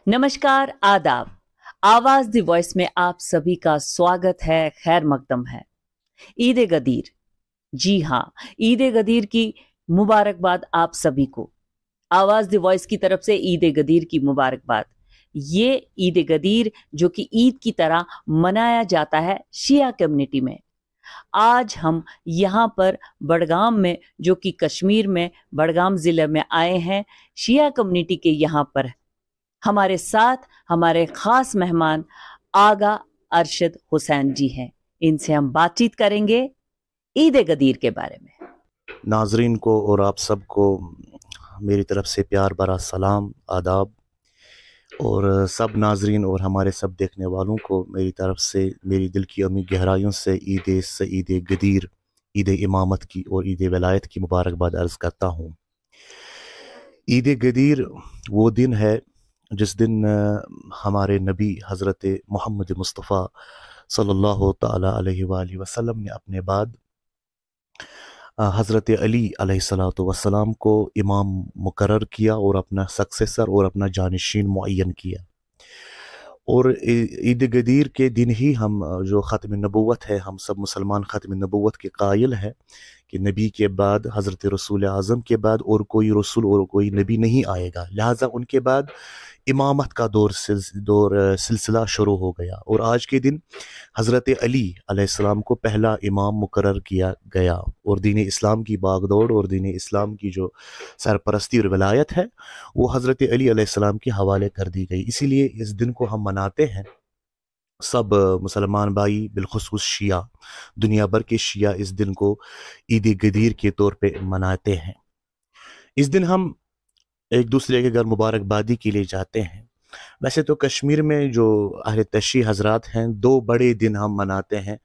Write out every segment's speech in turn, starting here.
नमस्कार, आदाब। आवाज द वॉइस में आप सभी का स्वागत है, खैर मकदम है। ईद ए गदीर, जी हाँ, ईद ए गदीर की मुबारकबाद आप सभी को। आवाज द वॉइस की तरफ से ईद ए गदीर की मुबारकबाद। ये ईद ए गदीर जो कि ईद की तरह मनाया जाता है शिया कम्युनिटी में। आज हम यहाँ पर बड़गाम में, जो कि कश्मीर में बड़गाम जिले में आए हैं, शिया कम्युनिटी के यहाँ पर हमारे साथ हमारे खास मेहमान आगा अरशद हुसैन जी हैं। इनसे हम बातचीत करेंगे ईद ए गदीर के बारे में। नाजरीन को और आप सबको मेरी तरफ से प्यार भरा सलाम, आदाब। और सब नाजरीन और हमारे सब देखने वालों को मेरी तरफ से मेरी दिल की अमी गहराइयों से ईद गदीर, ईद इमामत की और ईद वलायत की मुबारकबाद अर्ज़ करता हूँ। ईद गदीर वो दिन है जिस दिन हमारे नबी हज़रत मोहम्मद मुस्तफ़ा सल्लल्लाहु तआला अलैहि वसल्लम ने अपने बाद हज़रत अली अलैहिस्सलातु वस्सलाम को इमाम मुकर्रर किया और अपना सक्सेसर और अपना जानिशीन मुअय्यन किया। और ईद गदीर के दिन ही हम जो ख़त्म नबूवत है, हम सब मुसलमान ख़त्म नबूवत के कायल हैं कि नबी के बाद, हज़रत रसूल आज़म के बाद और कोई रसूल और कोई नबी नहीं आएगा। लिहाजा उनके बाद इमामत का सिलसिला शुरू हो गया। और आज के दिन हज़रत अली अलैहिस्सलाम को पहला इमाम मुकर्रर किया गया और दीन इस्लाम की बागदौड़ और दीन इस्लाम की जो सरपरस्ती और वलायत है वो हज़रत अली अलैहिस्सलाम के हवाले कर दी गई। इसीलिए इस दिन को हम मनाते हैं। सब मुसलमान भाई, बिलखुसूस शिया, दुनिया भर के शिया इस दिन को ईद गदीर के तौर पे मनाते हैं। इस दिन हम एक दूसरे के घर मुबारकबादी के लिए जाते हैं। वैसे तो कश्मीर में जो अहले तशरीह हजरात हैं, दो बड़े दिन हम मनाते हैं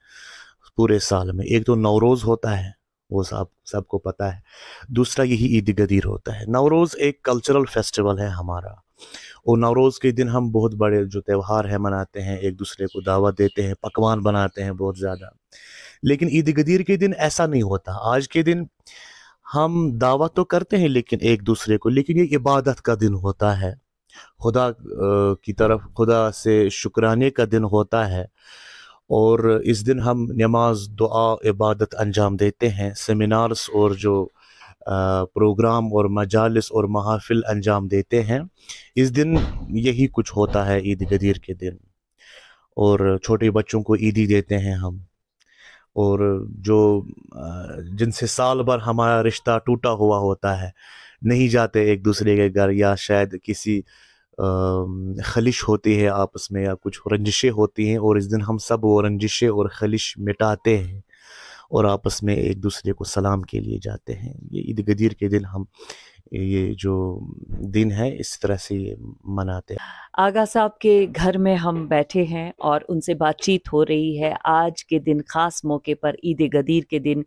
पूरे साल में। एक तो नवरोज़ होता है, वो सबको पता है। दूसरा यही ईद गदीर होता है। नवरोज़ एक कल्चरल फेस्टिवल है हमारा, और नवरोज़ के दिन हम बहुत बड़े जो त्यौहार है मनाते हैं, एक दूसरे को दावत देते हैं, पकवान बनाते हैं बहुत ज़्यादा। लेकिन ईद गदीर के दिन ऐसा नहीं होता। आज के दिन हम दावत तो करते हैं लेकिन एक दूसरे को, लेकिन ये इबादत का दिन होता है। खुदा की तरफ, खुदा से शुक्राने का दिन होता है। और इस दिन हम नमाज, दुआ, इबादत अंजाम देते हैं। सेमिनार्स और जो प्रोग्राम और मजालिस और महफिल अंजाम देते हैं। इस दिन यही कुछ होता है ईद गदीर के दिन। और छोटे बच्चों को ईदी देते हैं हम। और जो जिनसे साल भर हमारा रिश्ता टूटा हुआ होता है, नहीं जाते एक दूसरे के घर, या शायद किसी खलिश होती है आपस में या कुछ रंजिशें होती हैं, और इस दिन हम सब वो रंजिशें और खलिश मिटाते हैं और आपस में एक दूसरे को सलाम के लिए जाते हैं। ये ईद गदीर के दिन हम ये जो दिन है इस तरह से ये मनाते हैं। आगा साहब के घर में हम बैठे हैं और उनसे बातचीत हो रही है आज के दिन, खास मौके पर ईद ए गदीर के दिन,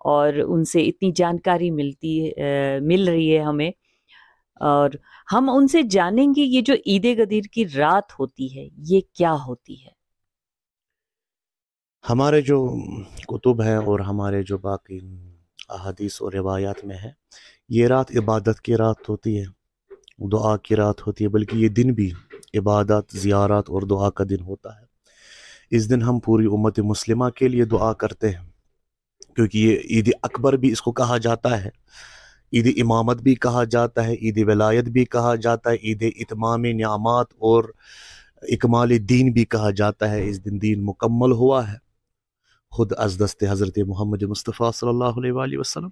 और उनसे इतनी जानकारी मिल रही है हमें। और हम उनसे जानेंगे ये जो ईद ए गदीर की रात होती है ये क्या होती है। हमारे जो कुतुब हैं और हमारे जो बाकी अहादीस और रिवायात में है, ये रात इबादत की रात होती है, दुआ की रात होती है। बल्कि ये दिन भी इबादत, ज़ियारत और दुआ का दिन होता है। इस दिन हम पूरी उम्मत मुस्लिमा के लिए दुआ करते हैं, क्योंकि ये ईद अकबर भी इसको कहा जाता है, ईद इमामत भी कहा जाता है, ईद वलायत भी कहा जाता है, ईद इतमाम नियामत और इकमाल दीन भी कहा जाता है। इस दिन दीन मुकम्मल हुआ है खुद अज़ दस्ते हज़रत मोहम्मद मुस्तफ़ा सल्लल्लाहु अलैहि वसल्लम।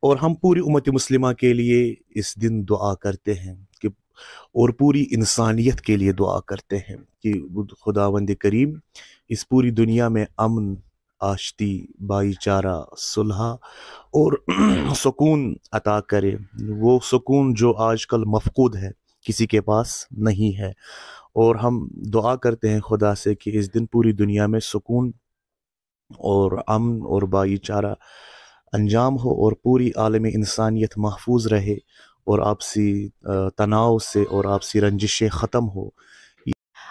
और हम पूरी उम्मत मुस्लिमा के लिए इस दिन दुआ करते हैं कि, और पूरी इंसानियत के लिए दुआ करते हैं कि खुदावंद करीम इस पूरी दुनिया में अमन, आश्ती, भाईचारा, सुलह और सुकून अता करे। वो सुकून जो आजकल मफकूद है, किसी के पास नहीं है। और हम दुआ करते हैं खुदा से कि इस दिन पूरी दुनिया में सुकून और अमन और भाईचारा अंजाम हो और पूरी आलम इंसानियत महफूज रहे और आपसी तनाव से और आपसी रंजिशें ख़त्म हो।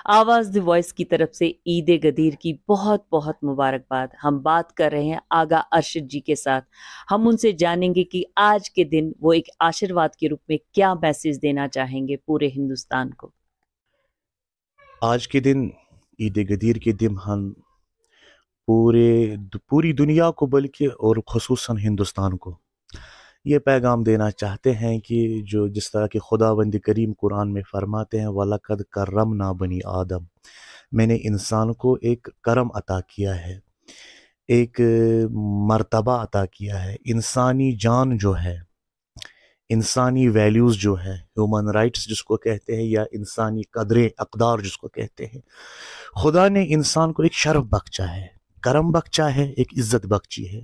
आवाज द वॉइस की तरफ से ईद ए गदीर की बहुत बहुत मुबारकबाद। हम बात कर रहे हैं आगा अरशद जी के साथ। हम उनसे जानेंगे कि आज के दिन वो एक आशीर्वाद के रूप में क्या मैसेज देना चाहेंगे पूरे हिंदुस्तान को। آج کے دن عید غدیر کے دن ہم پوری دنیا کو بلکہ اور خصوصاً ہندوستان کو یہ پیغام دینا چاہتے ہیں کہ جس طرح کہ خداوند کریم قرآن میں فرماتے ہیں وَلَقَدْ كَرَّمْنَا بَنِي آدم، میں نے انسان کو ایک کرم عطا کیا ہے، ایک مرتبہ عطا کیا ہے۔ انسانی جان جو ہے، انسانی ویلیوز جو ہے، ہیومن رائٹس جس کو کہتے ہیں، یا انسانی قدریں اقدار جس کو کہتے ہیں، خدا نے انسان کو ایک شرف بخشا ہے، کرم بخشا ہے، ایک عزت بخشی ہے۔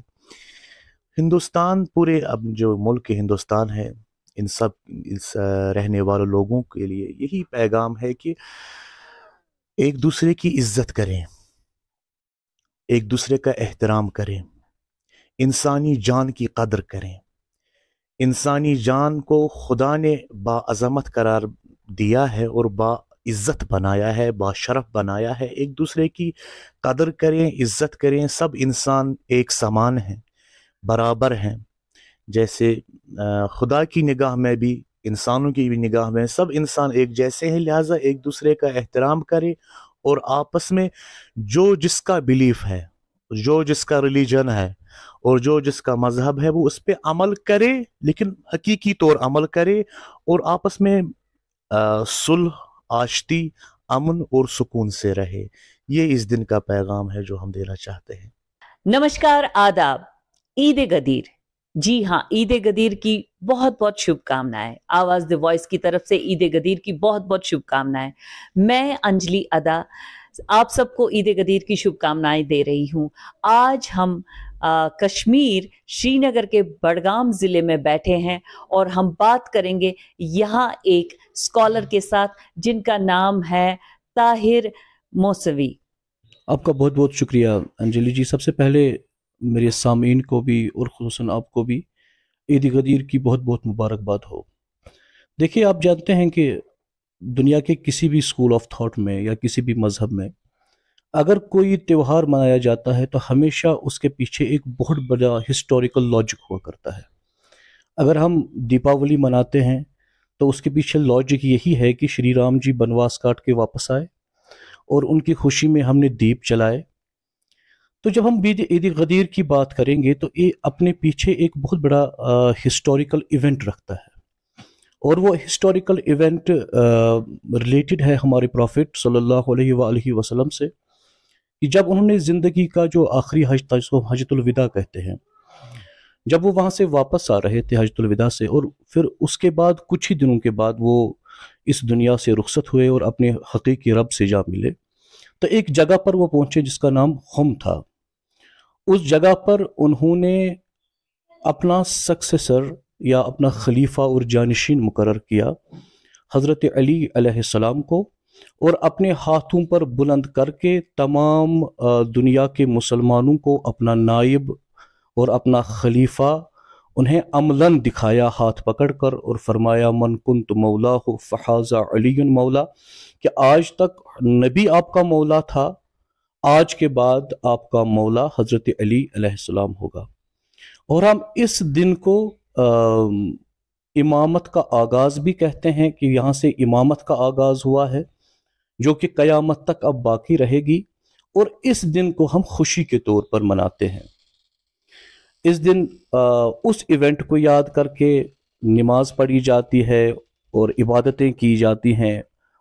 ہندوستان پورے اب جو ملک ہندوستان ہے، اس رہنے والے لوگوں کے لیے یہی پیغام ہے کہ ایک دوسرے کی عزت کریں، ایک دوسرے کا احترام کریں، انسانی جان کی قدر کریں۔ انسانی جان کو خدا نے باعظمت قرار دیا ہے اور باعزت بنایا ہے، باشرف بنایا ہے۔ ایک دوسرے کی قدر کریں، عزت کریں۔ سب انسان ایک سمان ہیں، برابر ہیں۔ جیسے خدا کی نگاہ میں بھی، انسانوں کی بھی نگاہ میں سب انسان ایک جیسے ہیں، لہٰذا ایک دوسرے کا احترام کرے اور آپس میں جو جس کا بلیف ہے، جو جس کا ریلیجن ہے اور جو جس کا مذہب ہے وہ اس پہ عمل کرے، لیکن حقیقی طور عمل کرے، اور آپس میں صلح، آشتی، امن اور سکون سے رہے۔ یہ اس دن کا پیغام ہے جو ہم دینا چاہتے ہیں۔ نمشکار، آداب، عید غدیر۔ جی ہاں، عید غدیر کی بہت بہت شبھ کامنائیں۔ آواز دی وائس کی طرف سے عید غدیر کی بہت بہت شبھ کامنائیں۔ میں انجلی ادا آپ سب کو عید غدیر کی شبھ کامنائیں دے رہی ہوں۔ آج ہم کشمیر شری نگر کے بڑگام ضلع میں بیٹھے ہیں اور ہم بات کریں گے یہاں ایک اسکالر کے ساتھ جن کا نام ہے طاہر موسوی۔ آپ کا بہت بہت شکریہ انجلی جی۔ سب سے پہلے میرے سامعین کو بھی اور خصوصاً آپ کو بھی عید غدیر کی بہت بہت مبارکباد ہو۔ دیکھیے، آپ جانتے ہیں کہ دنیا کے کسی بھی اسکول آف تھاٹ میں یا کسی بھی مذہب میں اگر کوئی تہوار منایا جاتا ہے تو ہمیشہ اس کے پیچھے ایک بہت بڑا ہسٹوریکل لاجک ہوا کرتا ہے۔ اگر ہم دیپاولی مناتے ہیں تو اس کے پیچھے لاجک یہی ہے کہ شری رام جی بنواس کاٹ کے واپس آئے اور ان کی خوشی میں ہم نے دیپ جلائے۔ تو جب ہم عید غدیر کی بات کریں گے تو یہ اپنے پیچھے ایک بہت بڑا ہسٹوریکل ایونٹ رکھتا ہے، اور وہ ہسٹوریکل ایونٹ ریلیٹڈ ہے ہمارے پروفٹ صلی اللہ علیہ وآلہ وسلم سے، کہ جب انہوں نے زندگی کا جو آخری حج تھا، جس کو حجۃ الوداع کہتے ہیں، جب وہ وہاں سے واپس آ رہے تھے حجۃ الوداع سے، اور پھر اس کے بعد کچھ ہی دنوں کے بعد وہ اس دنیا سے رخصت ہوئے اور اپنے حقیقی رب سے جا ملے، تو ایک جگہ پر وہ پہنچے جس کا نام خم تھا۔ اس جگہ پر انہوں نے اپنا سکسیسر یا اپنا خلیفہ اور جانشین مقرر کیا حضرت علی علیہ السلام کو، اور اپنے ہاتھوں پر بلند کر کے تمام دنیا کے مسلمانوں کو اپنا نائب اور اپنا خلیفہ انہیں عملاً دکھایا ہاتھ پکڑ کر، اور فرمایا من کنت مولاہ فحاذا علی مولا، کہ آج تک نبی آپ کا مولا تھا، آج کے بعد آپ کا مولا حضرت علی علیہ السلام ہوگا۔ اور ہم اس دن کو امامت کا آغاز بھی کہتے ہیں، کہ یہاں سے امامت کا آغاز ہوا ہے جو کہ قیامت تک اب باقی رہے گی، اور اس دن کو ہم خوشی کے طور پر مناتے ہیں۔ اس دن اس ایونٹ کو یاد کر کے نماز پڑھی جاتی ہے اور عبادتیں کی جاتی ہیں،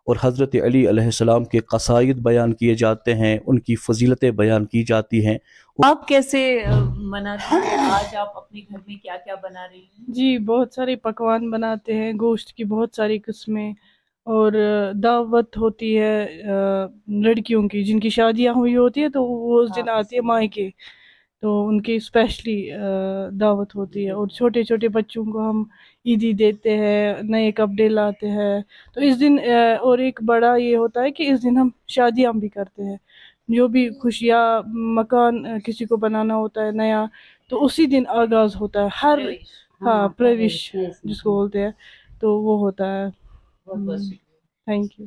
اور حضرت علی علیہ السلام کے قصائد بیان کیے جاتے ہیں، ان کی فضیلتیں بیان کی جاتی ہیں۔ آپ کیسے مناتے ہیں؟ آج آپ اپنے گھر میں کیا کیا بنا رہی ہیں؟ جی، بہت سارے پکوان بناتے ہیں، گوشت کی بہت ساری قسمیں، اور دعوت ہوتی ہے لڑکیوں کی جن کی شادیاں ہوئی ہوتی ہے، تو وہ اس دن آتی ہے مائکے، تو ان کی اسپیشلی دعوت ہوتی ہے۔ اور چھوٹے چھوٹے بچوں کو ہم عیدی دیتے ہیں، نئے کپڑے لاتے ہیں۔ تو اس دن اور ایک بڑا یہ ہوتا ہے کہ اس دن ہم شادیاں بھی کرتے ہیں، جو بھی خوشیاں، مکان کسی کو بنانا ہوتا ہے نیا، تو اسی دن آغاز ہوتا ہے پرویش جس کو بولتے ہیں، تو وہ ہوتا ہے۔ Thank you.